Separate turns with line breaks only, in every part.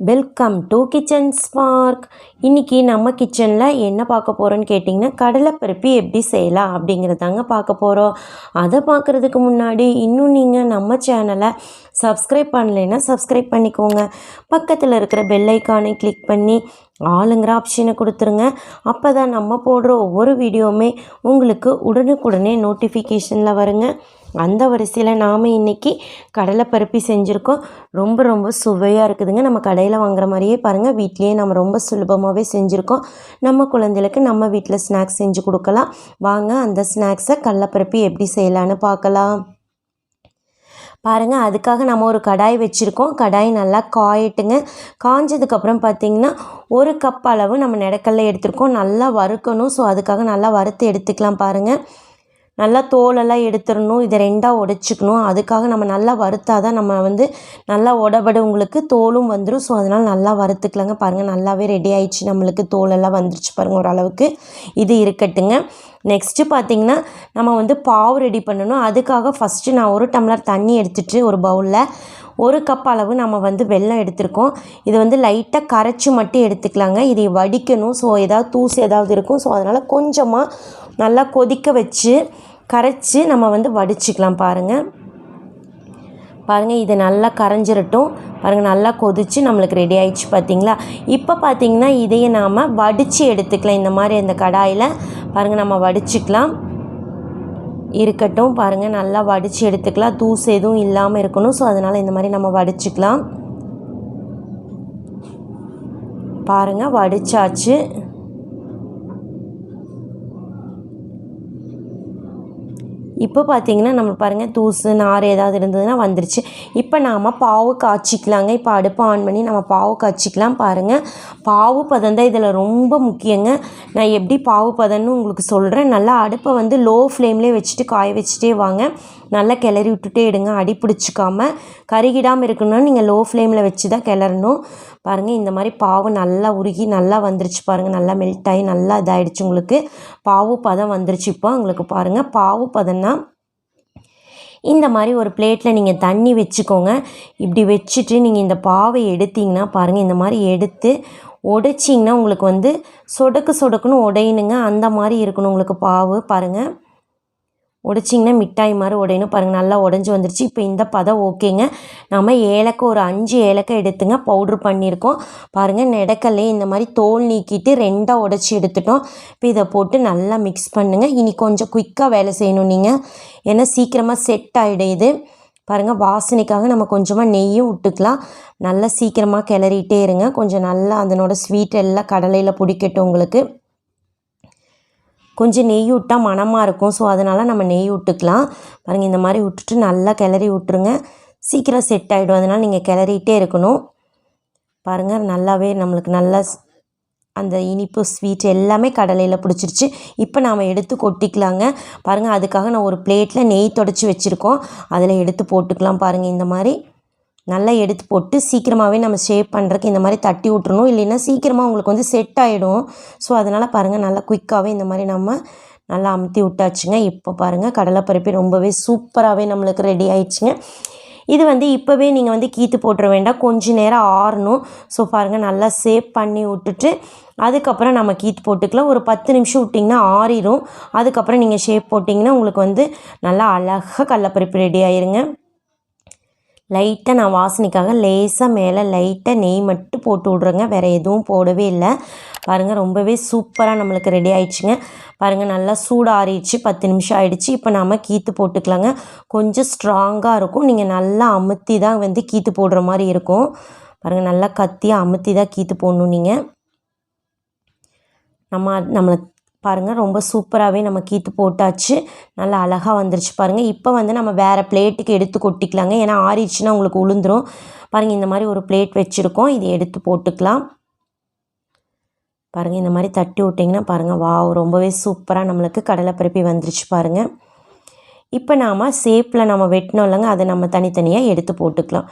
Welcome to kitchen spark. இன்றைக்கி நம்ம கிச்சனில் என்ன பார்க்க போகிறோன்னு கேட்டிங்கன்னா, கடலைப்பருப்பி எப்படி செய்யலாம் அப்படிங்கிறதாங்க பார்க்க போகிறோம். அதை பார்க்குறதுக்கு முன்னாடி இன்னும் நீங்கள் நம்ம சேனலை சப்ஸ்கிரைப் பண்ணலைன்னா சப்ஸ்கிரைப் பண்ணிக்கோங்க. பக்கத்தில் இருக்கிற பெல் ஐக்கானை கிளிக் பண்ணி ஆளுங்கிற ஆப்ஷனை கொடுத்துருங்க. அப்போ தான் நம்ம போடுற ஒவ்வொரு வீடியோவுமே உங்களுக்கு உடனுக்குடனே நோட்டிஃபிகேஷனில் வருங்க. அந்த வரிசையில் நாம் இன்றைக்கி கடலைப்பருப்பி செஞ்சுருக்கோம். ரொம்ப ரொம்ப சுவையாக இருக்குதுங்க. நம்ம கடையில் வாங்குற மாதிரியே பாருங்கள், வீட்லேயே நம்ம ரொம்ப சுலபமாகவே செஞ்சுருக்கோம். நம்ம குழந்தைகளுக்கு நம்ம வீட்டில் ஸ்நாக்ஸ் செஞ்சு கொடுக்கலாம். வாங்க அந்த ஸ்நாக்ஸை கடலைப்பருப்பி எப்படி செய்யலான்னு பார்க்கலாம். பாருங்கள், அதுக்காக நம்ம ஒரு கடாய் வச்சுருக்கோம். கடாய் நல்லா காயட்டுங்க. காஞ்சதுக்கப்புறம் பார்த்திங்கன்னா 1 கப் அளவு நம்ம நெடக்கல்ல எடுத்துருக்கோம். நல்லா வறுக்கணும். ஸோ அதுக்காக நல்லா வறுத்து எடுத்துக்கலாம். பாருங்கள், நல்லா தோலெல்லாம் எடுத்துடணும். இதை 2ஆக உடைச்சிக்கணும். அதுக்காக நம்ம நல்லா வறுத்தா தான் நம்ம நல்லா உடபட உங்களுக்கு தோலும் வந்துடும். ஸோ அதனால் நல்லா வறுத்துக்கலாங்க. பாருங்கள், நல்லாவே ரெடி ஆயிடுச்சு. நம்மளுக்கு தோலெல்லாம் வந்துருச்சு பாருங்கள் ஓரளவுக்கு. இது இருக்கட்டுங்க. நெக்ஸ்ட்டு பார்த்திங்கன்னா நம்ம பாவு ரெடி பண்ணணும். அதுக்காக ஃபஸ்ட்டு நான் 1 டம்ளர் தண்ணி எடுத்துகிட்டு ஒரு பவுலில் 1 கப் அளவு நம்ம வெல்லம் எடுத்துருக்கோம். இது லைட்டாக கரைச்சி மட்டும் எடுத்துக்கலாங்க. இதை வடிக்கணும். ஸோ ஏதாவது தூசு ஏதாவது இருக்கும். ஸோ அதனால் கொஞ்சமாக நல்லா கொதிக்க வச்சு கரைச்சி நம்ம வடிச்சிக்கலாம். பாருங்கள், இது நல்லா கரைஞ்சிரட்டும். பாருங்கள், நல்லா கொதித்து நம்மளுக்கு ரெடி ஆகிடுச்சு. பார்த்திங்களா? இப்போ பார்த்திங்கன்னா இதையே நாம் வடித்து எடுத்துக்கலாம். இந்த மாதிரி இந்த கடாயில் பாருங்கள் நம்ம வடிச்சிக்கலாம். இருக்கட்டும். பாருங்கள், நல்லா வடித்து எடுத்துக்கலாம். தூசு எதுவும் இல்லாமல் இருக்கணும். ஸோ அதனால் இந்த மாதிரி நம்ம வடிச்சிக்கலாம். பாருங்கள், வடிச்சாச்சு. இப்போ பார்த்திங்கன்னா நம்ம பாருங்கள் தூசு நார் ஏதாவது இருந்ததுன்னா வந்துருச்சு. இப்போ நாம் பாவு காய்ச்சிக்கலாங்க. இப்போ அடுப்பை ஆன் பண்ணி நம்ம பாவு காய்ச்சிக்கலாம். பாருங்கள், பாவு பதம் தான் இதில் ரொம்ப முக்கியங்க. நான் எப்படி பாவு பதம்னு உங்களுக்கு சொல்கிறேன். நல்லா அடுப்பை லோ ஃப்ளேம்லேயே வச்சுட்டு காய வச்சுட்டே வாங்க. நல்லா கிளறி விட்டுட்டே எடுங்க. அடி பிடிச்சிக்காமல் கருகிடாமல் இருக்கணும்னா நீங்கள் லோ ஃப்ளேமில் வச்சு தான் கிளறணும். பாருங்கள், இந்த மாதிரி பாவு நல்லா உருகி நல்லா வந்துருச்சு. பாருங்கள், நல்லா மெல்ட் ஆகி நல்லா இதாகிடுச்சு. உங்களுக்கு பாவு பதம் வந்துருச்சு. இப்போ உங்களுக்கு பாருங்கள், பாவு பதம்னா இந்த மாதிரி ஒரு பிளேட்டில் நீங்கள் தண்ணி வச்சுக்கோங்க. இப்படி வச்சுட்டு நீங்கள் இந்த பாவை எடுத்திங்கன்னா பாருங்கள், இந்த மாதிரி எடுத்து உடைச்சிங்கன்னா உங்களுக்கு சொடக்கு சொடக்குன்னு உடையணுங்க. அந்த மாதிரி இருக்கணும் உங்களுக்கு பாவு. பாருங்கள், உடைச்சிங்கன்னா மிட்டாய் மாதிரி உடையணும். பாருங்கள், நல்லா உடஞ்சி வந்துருச்சு. இப்போ இந்த பதம் ஓகேங்க. நம்ம ஏலக்காய் ஒரு 5 ஏலக்காய் எடுத்துங்க பவுட்ரு பண்ணியிருக்கோம். பாருங்கள், நெடக்கல்லே இந்த மாதிரி தோல் நீக்கிட்டு 2ஆக உடைச்சி எடுத்துட்டோம். இப்போ இதை போட்டு நல்லா மிக்ஸ் பண்ணுங்கள். இனி கொஞ்சம் குயிக்காக வேலை செய்யணும் நீங்கள், ஏன்னா சீக்கிரமாக செட் ஆகிடுது. பாருங்கள், வாசனைக்காக நம்ம கொஞ்சமாக நெய்யும் விட்டுக்கலாம். நல்லா சீக்கிரமாக கிளறிட்டே இருங்க. கொஞ்சம் நல்லா அதனோட ஸ்வீட் எல்லாம் கடலையில் பிடிக்கட்டும். உங்களுக்கு கொஞ்சம் நெய் விட்டால் மணமாக இருக்கும். ஸோ அதனால் நம்ம நெய் விட்டுக்கலாம். பாருங்கள், இந்த மாதிரி விட்டுட்டு நல்லா கிளறி விட்டுருங்க. சீக்கிரம் செட் ஆகிடும். அதனால் நீங்கள் கிளறிட்டே இருக்கணும். பாருங்கள், நல்லாவே நம்மளுக்கு நல்லா அந்த இனிப்பு ஸ்வீட் எல்லாமே கடலையில் பிடிச்சிருச்சு. இப்போ நாம் எடுத்து கொட்டிக்கலாங்க. பாருங்கள், அதுக்காக நான் ஒரு பிளேட்டில் நெய் தொடச்சி வச்சுருக்கோம். அதில் எடுத்து போட்டுக்கலாம். பாருங்கள், இந்த மாதிரி நல்லா எடுத்து போட்டு சீக்கிரமாகவே நம்ம ஷேப் பண்ணுறதுக்கு இந்த மாதிரி தட்டி விட்றணும். இல்லைன்னா சீக்கிரமாக உங்களுக்கு செட் ஆகிடும். ஸோ அதனால் பாருங்கள், நல்லா குயிக்காகவே இந்த மாதிரி நம்ம நல்லா அமுத்தி விட்டாச்சுங்க. இப்போ பாருங்கள், கடலைப்பருப்பி ரொம்பவே சூப்பராகவே நம்மளுக்கு ரெடி ஆயிடுச்சுங்க. இது இப்போவே நீங்கள் கீத்து போட்டுற வேண்டாம். கொஞ்சம் நேரம் ஆறணும். ஸோ பாருங்கள், நல்லா ஷேப் பண்ணி விட்டுட்டு அதுக்கப்புறம் நம்ம கீத்து போட்டுக்கலாம். ஒரு 10 நிமிஷம் விட்டிங்கன்னா ஆறிடும். அதுக்கப்புறம் நீங்கள் ஷேப் போட்டிங்கன்னா உங்களுக்கு நல்லா அழகாக கடலைப்பருப்பி ரெடி ஆயிருங்க. லைட்டாக நான் வாசனைக்காக லேசாக மேலே லைட்டாக நெய் மட்டும் போட்டு விட்றேங்க. வேறு எதுவும் போடவே இல்லை. பாருங்கள், ரொம்பவே சூப்பராக நம்மளுக்கு ரெடி ஆயிடுச்சுங்க. பாருங்கள், நல்லா சூடாறிடுச்சு. 10 நிமிஷம் ஆகிடுச்சு. இப்போ நாம் கீத்து போட்டுக்கலாங்க. கொஞ்சம் ஸ்ட்ராங்காக இருக்கும். நீங்கள் நல்லா அமுத்தி தான் கீத்து போடுற மாதிரி இருக்கும். பாருங்கள், நல்லா கத்தியாக அமுத்தி தான் கீத்து போடணும். நீங்கள் நம்மளை பாருங்கள், ரொம்ப சூப்பராகவே நம்ம கீத்து போட்டாச்சு. நல்லா அழகாக வந்துருச்சு. பாருங்கள், இப்போ நம்ம வேறு பிளேட்டுக்கு எடுத்து கொட்டிக்கலாங்க. ஏன்னா ஆறிடுச்சுன்னா உங்களுக்கு உளுந்துரும். பாருங்கள், இந்த மாதிரி ஒரு பிளேட் வச்சுருக்கோம். இதை எடுத்து போட்டுக்கலாம். பாருங்கள், இந்த மாதிரி தட்டி விட்டிங்கன்னா பாருங்கள், வாவ், ரொம்பவே சூப்பராக நம்மளுக்கு கடலைப்பருப்பி வந்துருச்சு. பாருங்கள், இப்போ நாம் ஷேப்பில் நம்ம வெட்டினோம் இல்லைங்க, அதை நம்ம தனித்தனியாக எடுத்து போட்டுக்கலாம்.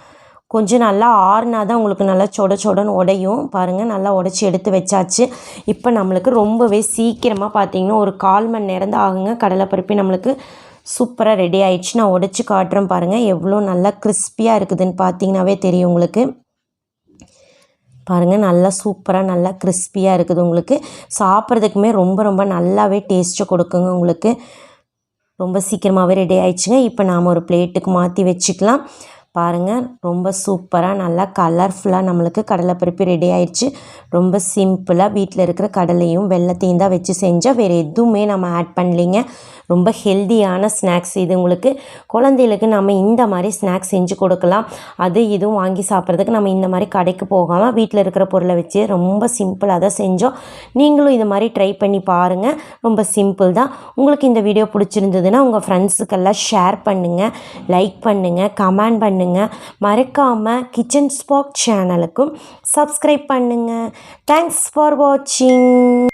கொஞ்சம் நல்லா ஆறுனா தான் உங்களுக்கு நல்லா சொடன்னு உடையும். பாருங்கள், நல்லா உடச்சி எடுத்து வச்சாச்சு. இப்போ நம்மளுக்கு ரொம்பவே சீக்கிரமாக பார்த்திங்கன்னா ஒரு 1/4 மணி நேரம் தான் ஆகுங்க. கடலைப்பருப்பி நம்மளுக்கு சூப்பராக ரெடி ஆயிடுச்சு. நான் உடைச்சி காட்டுறேன். பாருங்கள், எவ்வளோ நல்லா கிறிஸ்பியாக இருக்குதுன்னு பார்த்தீங்கன்னாவே தெரியும் உங்களுக்கு. பாருங்கள் நல்லா சூப்பராக நல்லா கிறிஸ்பியாக இருக்குது. உங்களுக்கு சாப்பிட்றதுக்குமே ரொம்ப ரொம்ப நல்லாவே டேஸ்ட்டு கொடுக்குங்க. உங்களுக்கு ரொம்ப சீக்கிரமாகவே ரெடி ஆயிடுச்சுங்க. இப்போ நாம் ஒரு பிளேட்டுக்கு மாற்றி வச்சுக்கலாம். பாருங்கள் ரொம்ப சூப்பராக நல்லா கலர்ஃபுல்லாக நம்மளுக்கு கடலைப்பருப்பு ரெடி ஆயிடுச்சு. ரொம்ப சிம்பிளாக வீட்டில் இருக்கிற கடலையும் வெல்லத்தையும் தான் வச்சு செஞ்சால் வேறு எதுவுமே நம்ம ஆட் பண்ணலிங்க. ரொம்ப ஹெல்தியான ஸ்நாக்ஸ் இது. உங்களுக்கு குழந்தைகளுக்கு நம்ம இந்த மாதிரி ஸ்நாக்ஸ் செஞ்சு கொடுக்கலாம். அது இதுவும் வாங்கி சாப்பிட்றதுக்கு நம்ம இந்த மாதிரி கடைக்கு போகாமல் வீட்டில் இருக்கிற பொருளை வச்சு ரொம்ப சிம்பிளாக தான் செஞ்சோம். நீங்களும் இது மாதிரி ட்ரை பண்ணி பாருங்கள். ரொம்ப சிம்பிள் தான். உங்களுக்கு இந்த வீடியோ பிடிச்சிருந்ததுன்னா உங்கள் ஃப்ரெண்ட்ஸுக்கெல்லாம் ஷேர் பண்ணுங்கள், லைக் பண்ணுங்கள், கமெண்ட் பண்ணுங்கள். மறக்காமல் கிச்சன் ஸ்பார்க் சேனலுக்கும் சப்ஸ்கிரைப் பண்ணுங்கள். தேங்க்ஸ் ஃபார் வாட்சிங்.